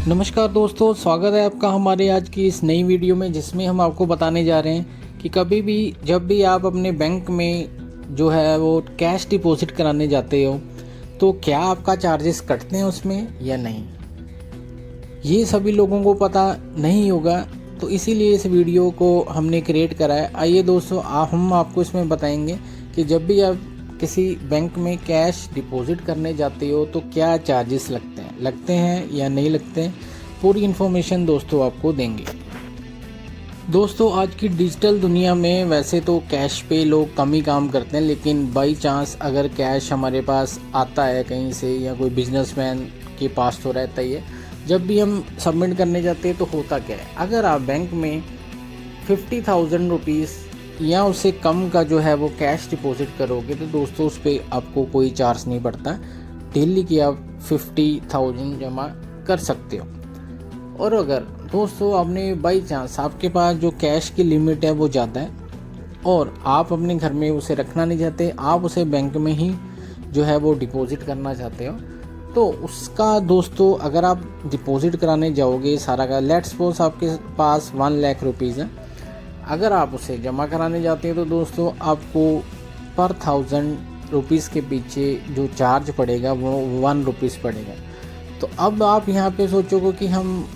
नमस्कार दोस्तों, स्वागत है आपका हमारे आज की इस नई वीडियो में, जिसमें हम आपको बताने जा रहे हैं कि कभी भी जब भी आप अपने बैंक में जो है वो कैश डिपॉजिट कराने जाते हो तो क्या आपका चार्जेस कटते हैं उसमें या नहीं। ये सभी लोगों को पता नहीं होगा, तो इसीलिए इस वीडियो को हमने क्रिएट करा है। आइए दोस्तों, हम आपको इसमें बताएंगे कि जब भी आप किसी बैंक में कैश डिपॉजिट करने जाते हो तो क्या चार्जेस लगते हैं या नहीं लगते हैं। पूरी इन्फॉर्मेशन दोस्तों आपको देंगे। दोस्तों, आज की डिजिटल दुनिया में वैसे तो कैश पे लोग कम ही काम करते हैं, लेकिन बाई चांस अगर कैश हमारे पास आता है कहीं से या कोई बिजनेसमैन के पास तो रहता ही है, जब भी हम सबमिट करने जाते हैं तो होता क्या है, अगर आप बैंक में 50,000 रुपीज़ या उससे कम का जो है वो कैश डिपॉजिट करोगे तो दोस्तों उस पर आपको कोई चार्ज नहीं पड़ता। डेली की आप 50,000 जमा कर सकते हो। और अगर दोस्तों आपने बाई चांस आपके पास जो कैश की लिमिट है वो ज़्यादा है और आप अपने घर में उसे रखना नहीं चाहते, आप उसे बैंक में ही जो है वो डिपॉजिट करना चाहते हो, तो उसका दोस्तों अगर आप डिपॉजिट कराने जाओगे सारा का, लेट्स सपोज आपके पास 1 लाख रुपीज़ है, अगर आप उसे जमा कराने जाते हैं तो दोस्तों आपको पर 1000 रुपीज़ के पीछे जो चार्ज पड़ेगा वो 1 रुपीज़ पड़ेगा। तो अब आप यहाँ पे सोचोगे कि हम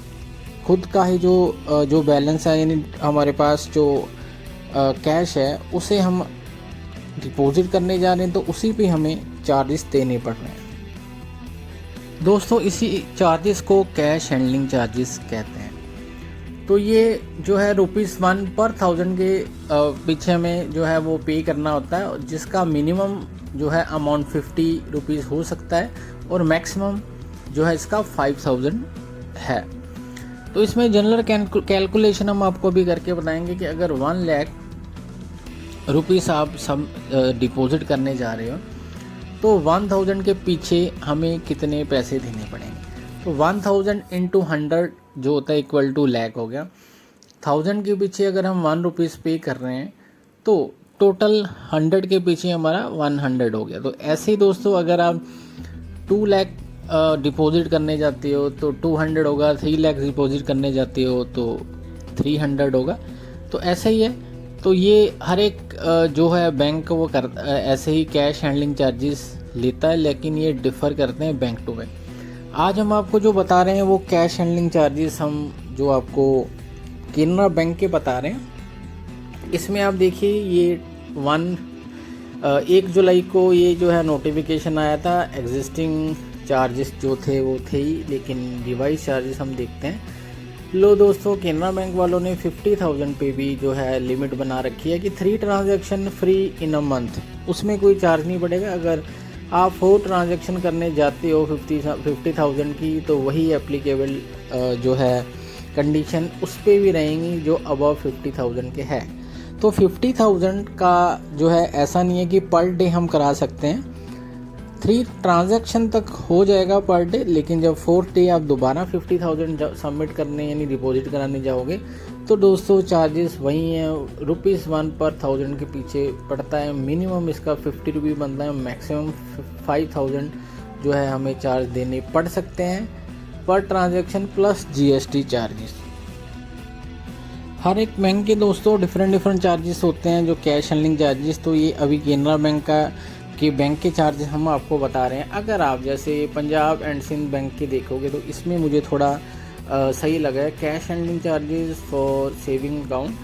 खुद का ही जो बैलेंस है, यानी हमारे पास जो कैश है उसे हम डिपॉजिट करने जा रहे हैं, तो उसी पे हमें चार्जेस देने पड़ रहे हैं। दोस्तों, इसी चार्जेस को कैश हैंडलिंग चार्जेस कहते हैं। तो ये जो है ₹1 पर 1000 के पीछे हमें जो है वो पे करना होता है, जिसका मिनिमम जो है अमाउंट 50 रुपीज़ हो सकता है और मैक्सिमम जो है इसका 5000 है। तो इसमें जनरल कैलकुलेशन हम आपको भी करके बताएंगे कि अगर 1 लाख रुपीज़ आप सब डिपॉजिट करने जा रहे हो तो 1000 के पीछे हमें कितने पैसे देने पड़ेंगे। तो 1000 इंटू 100 जो होता है इक्वल टू लाख हो गया। 1000 के पीछे अगर हम 1 रुपीज़ पे कर रहे हैं तो टोटल 100 के पीछे हमारा 100 हो गया। तो ऐसे ही दोस्तों अगर आप 2 लाख डिपॉजिट करने जाते हो तो 200 होगा, 3 लाख डिपॉजिट करने जाते हो तो 300 होगा। तो ऐसे ही है। तो ये हर एक जो है बैंक वो ऐसे ही कैश हैंडलिंग चार्जेस लेता है, लेकिन ये डिफ़र करते हैं बैंक टू बैंक। आज हम आपको जो बता रहे हैं वो कैश हैंडलिंग चार्जेस हम जो आपको केनरा बैंक के बता रहे हैं। इसमें आप देखिए ये 1 जुलाई को ये जो है नोटिफिकेशन आया था। एग्जिस्टिंग चार्जेस जो थे वो थे ही, लेकिन रिवाइज चार्जेस हम देखते हैं। लो दोस्तों, केनरा बैंक वालों ने 50,000 पे भी जो है लिमिट बना रखी है कि 3 transaction free in a month, उसमें कोई चार्ज नहीं पड़ेगा। अगर आप 4 ट्रांजैक्शन करने जाते हो 50,000 की तो वही एप्लीकेबल जो है कंडीशन उस पर भी रहेंगी जो अबव 50,000 के है। तो 50,000 का जो है ऐसा नहीं है कि पर डे हम करा सकते हैं, 3 ट्रांजैक्शन तक हो जाएगा पर डे, लेकिन जब 4th डे आप दोबारा 50,000 सबमिट करने यानी डिपॉजिट कराने जाओगे तो दोस्तों चार्जेस वही हैं। ₹1 पर 1000 के पीछे पड़ता है। मिनिमम इसका 50 रुपये बनता है, मैक्सिमम 5000 जो है हमें चार्ज देने पड़ सकते हैं पर ट्रांजैक्शन प्लस GST चार्जेस। हर एक बैंक के दोस्तों डिफरेंट चार्जेस होते हैं जो कैश हैंडलिंग चार्जेस। तो ये अभी केनरा बैंक के बैंक के चार्जेस हम आपको बता रहे हैं। अगर आप जैसे पंजाब एंड सिंध बैंक के देखोगे तो इसमें मुझे थोड़ा सही लगा है। Cash handling charges for saving account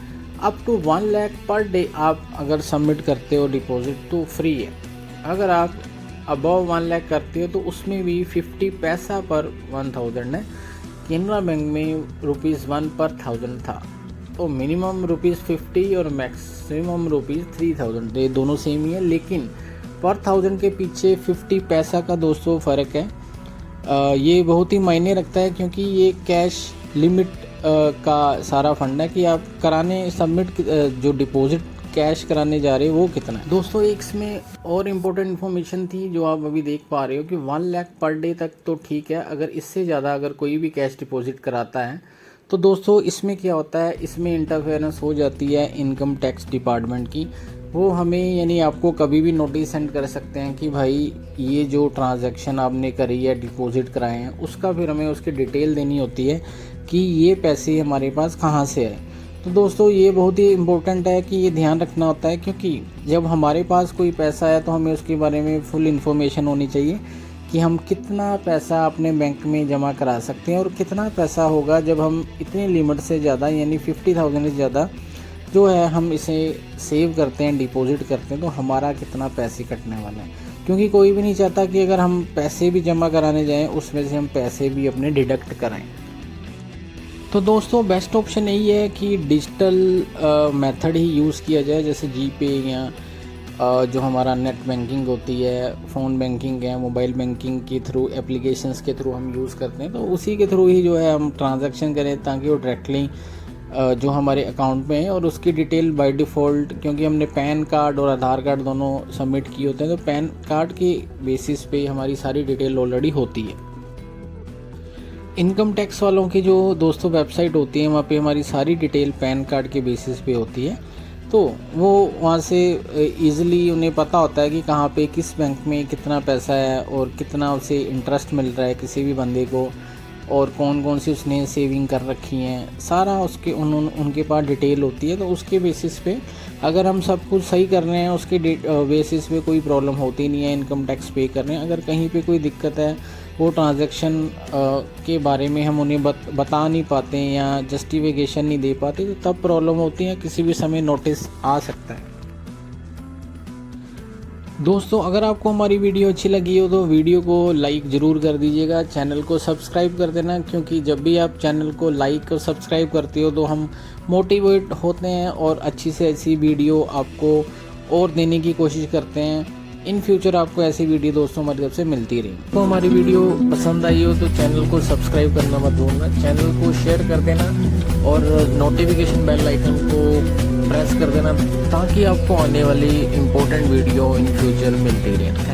up to 1 lakh per day आप अगर सबमिट करते हो डिपॉजिट तो फ्री है। अगर आप अबव 1 लाख करते हो तो उसमें भी 50 पैसा पर 1000 है। केनरा बैंक में ₹1 पर 1000 था, तो मिनिमम ₹50 और मैक्सिमम ₹3000, ये दोनों सेम ही है, लेकिन पर 1000 के पीछे 50 पैसा का दोस्तों फ़र्क है। ये बहुत ही मायने रखता है क्योंकि ये कैश लिमिट का सारा फंड है कि आप कराने सबमिट जो डिपॉजिट कैश कराने जा रहे हो वो कितना है। दोस्तों, एक इसमें और इम्पोर्टेंट इन्फॉर्मेशन थी जो आप अभी देख पा रहे हो कि 1 लाख पर डे तक तो ठीक है। अगर इससे ज़्यादा अगर कोई भी कैश डिपॉजिट कराता है तो दोस्तों इसमें क्या होता है, इसमें इंटरफेरेंस हो जाती है इनकम टैक्स डिपार्टमेंट की। वो हमें यानी आपको कभी भी नोटिस सेंड कर सकते हैं कि भाई ये जो ट्रांजैक्शन आपने करी है, डिपॉजिट कराए हैं, उसका फिर हमें उसकी डिटेल देनी होती है कि ये पैसे हमारे पास कहाँ से आए। तो दोस्तों ये बहुत ही इम्पोर्टेंट है कि ये ध्यान रखना होता है, क्योंकि जब हमारे पास कोई पैसा है तो हमें उसके बारे में फुल इन्फॉर्मेशन होनी चाहिए कि हम कितना पैसा अपने बैंक में जमा करा सकते हैं और कितना पैसा होगा जब हम इतनी लिमिट से ज़्यादा यानी 50,000 से ज़्यादा जो है हम इसे सेव करते हैं, डिपॉजिट करते हैं, तो हमारा कितना पैसे कटने वाला है। क्योंकि कोई भी नहीं चाहता कि अगर हम पैसे भी जमा कराने जाएं उसमें से हम पैसे भी अपने डिडक्ट कराएं। तो दोस्तों बेस्ट ऑप्शन यही है कि डिजिटल मेथड ही यूज़ किया जाए, जैसे जीपे या जो हमारा नेट बैंकिंग होती है, फ़ोन बैंकिंग है, मोबाइल बैंकिंग के थ्रू, एप्लीकेशंस के थ्रू हम यूज़ करते हैं, तो उसी के थ्रू ही जो है हम ट्रांजैक्शन करें ताकि वो डायरेक्टली जो हमारे अकाउंट में है और उसकी डिटेल बाय डिफ़ॉल्ट, क्योंकि हमने पैन कार्ड और आधार कार्ड दोनों सबमिट किए होते हैं, तो पैन कार्ड के बेसिस पे हमारी सारी डिटेल ऑलरेडी होती है। इनकम टैक्स वालों की जो दोस्तों वेबसाइट होती है वहाँ पे हमारी सारी डिटेल पैन कार्ड के बेसिस पे होती है, तो वो वहाँ से ईज़िली उन्हें पता होता है कि कहाँ पे किस बैंक में कितना पैसा है और कितना उसे इंटरेस्ट मिल रहा है किसी भी बंदे को, और कौन कौन सी उसने सेविंग कर रखी हैं, सारा उसके उनके पास डिटेल होती है। तो उसके बेसिस पे अगर हम सब कुछ सही कर रहे हैं, उसके बेसिस पे कोई प्रॉब्लम होती नहीं है इनकम टैक्स पे कर रहे हैं। अगर कहीं पे कोई दिक्कत है, वो ट्रांजैक्शन के बारे में हम उन्हें बता नहीं पाते हैं या जस्टिफिकेशन नहीं दे पाते, तो तब प्रॉब्लम होती है, किसी भी समय नोटिस आ सकता है। दोस्तों अगर आपको हमारी वीडियो अच्छी लगी हो तो वीडियो को लाइक ज़रूर कर दीजिएगा, चैनल को सब्सक्राइब कर देना, क्योंकि जब भी आप चैनल को लाइक और सब्सक्राइब करते हो तो हम मोटिवेट होते हैं और अच्छी से अच्छी वीडियो आपको और देने की कोशिश करते हैं। इन फ्यूचर आपको ऐसी वीडियो दोस्तों हमारी तरफ से मिलती रही। तो हमारी वीडियो पसंद आई हो तो चैनल को सब्सक्राइब करना मत भूलना, चैनल को शेयर कर देना और नोटिफिकेशन बेल आइकन को प्रेस कर देना ताकि आपको आने वाली इम्पोर्टेंट वीडियो इन फ्यूचर मिलती रहे।